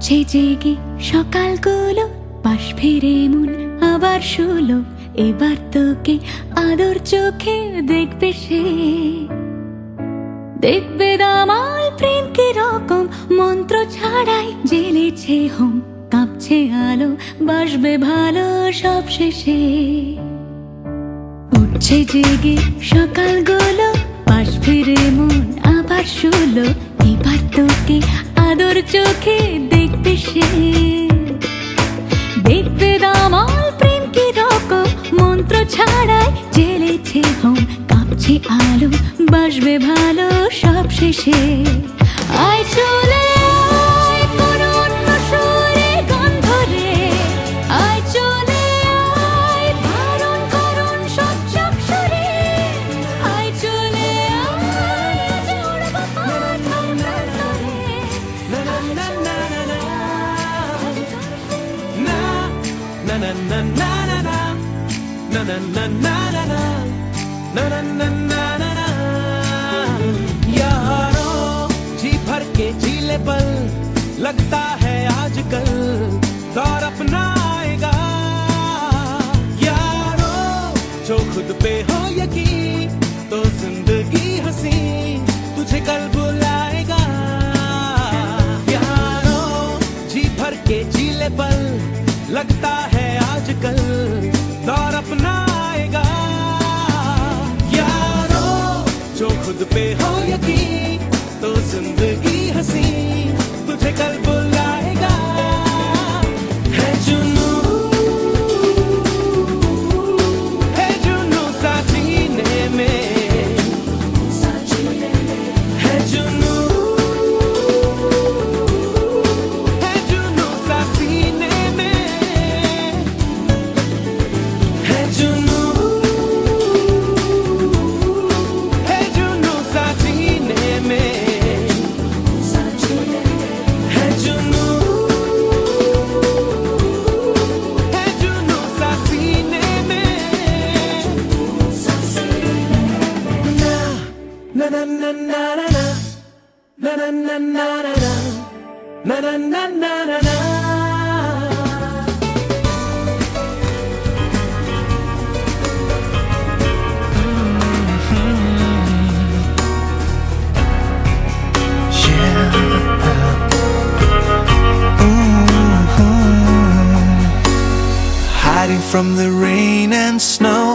উঠছে জেগে সকালগুলো, পাশ ফিরে মন আবার শুলো। এবার তোকে আদর চোখে দেখবে সে, দেখবে দামাল প্রেম কি রকম, মন্ত্র ছাড়াই জ্বেলেছে হোম। কাঁপছে আলো, বাসবে ভালো সব শেষে। উঠছে জেগে সকালগুলো, পাশ ফিরে মন আবার শুলো। এবার তোকে আদর চোখে দেখবে সে, দেখবে দামাল প্রেম কি রকম, মন্ত্র ছাড়াই জ্বেলেছে হোম। কাঁপছে আলো, বাসবে ভালো সব শেষে। আয় চলে আয় কোনো অন্য সুরে গন্ধ রে, আয় চলে আয় ধারণ করুন সব চক্ষুরে। আয় চলে আয় আজ উড়ব পাথার প্রান্তরে। यारों जी भर के झीले पल, लगता है आजकल दौर अपना आएगा। यारों जो खुद पे हो यकीन, तो जिंदगी हंसी तुझे कल बुलाएगा। यारों जी भर के झीले पल, लगता है आजकल दौर अपना आएगा। यारों जो खुद पे हो यकीन, तो जिंदगी हंसी तुझे कल बुलाएगा। है जुनू सा सीने में, है जुनू सा सीने में, है जुनू सा सीने में, है जुनू सा सीने में। ना ना ना ना ना ना ना ना ना ना ना ना ना ना ना ना। Hiding from the rain and snow,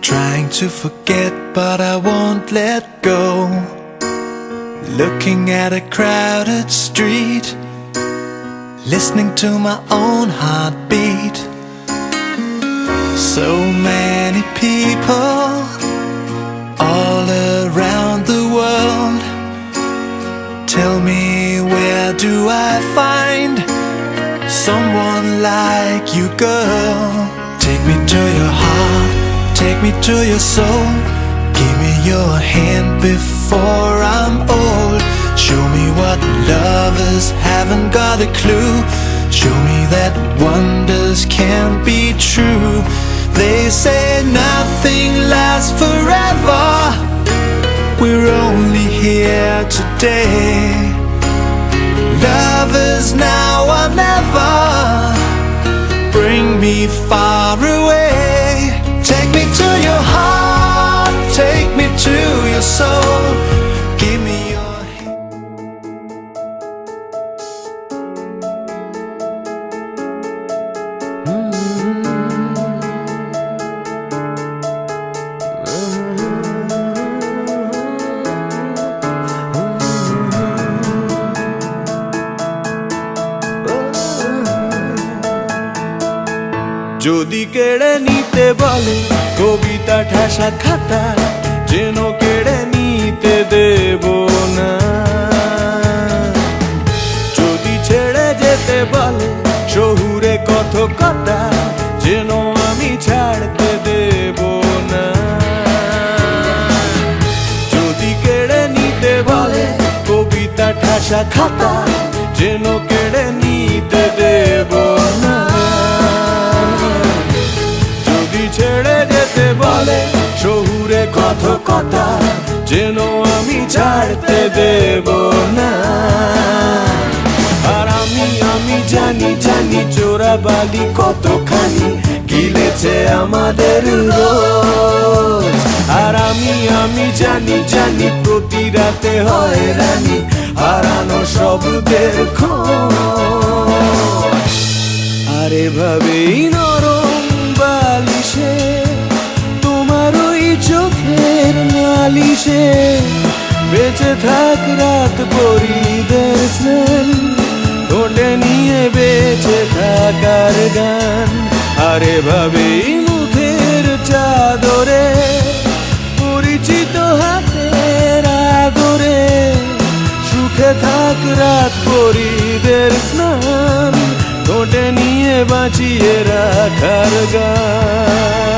trying to forget but I won't let go. Looking at a crowded street, listening to my own heartbeat. So many people all around the world. Tell me, where do I find someone like you, girl? Take me to your heart, take me to your soul. Give me your hand before I'm old. Show me what lovers haven't got a clue. Show me that wonders can't be true. They say nothing lasts forever. We're only here today. Love is now or never. Bring me far away. Take me to your heart, take me to your soul. Give me your যদি কেড়ে নিতে বলে কবিতা ঠাসা খাতা, যেন কেড়ে নিতে দেব না। যদি ছেড়ে যেতে বলে শহুরে কথকতা, যেন আমি ছাড়তে দেব না। যদি কেড়ে নিতে বলে কবিতা ঠাসা খাতা, যেন কেড়ে নিতে দেব না। ছেড়ে যেতে বলে শহুরে কথকতা, যেন আমি ছাড়তে দেব না। আর আমি জানি জানি চোরাবালি কতখানি গিলেছে আমাদের রোজ। আর আমি জানি জানি প্রতি রাতে হয় রানী হারানো শব্দের খোঁজ। আর এভাবেই নরম বালিশে তোমার ওই চোখের নালিশে বেঁচে থাক রাত পরিদের স্নান, ঠোঁটে নিয়ে বেঁচে থাকার গান। আর এভাবেই মুখের চাদরে পরিচিত হাতের আদরে সুখে থাক রাত পরিদের স্নান, ঠোঁটে নিয়ে বাঁচিয়ে রাখার গান।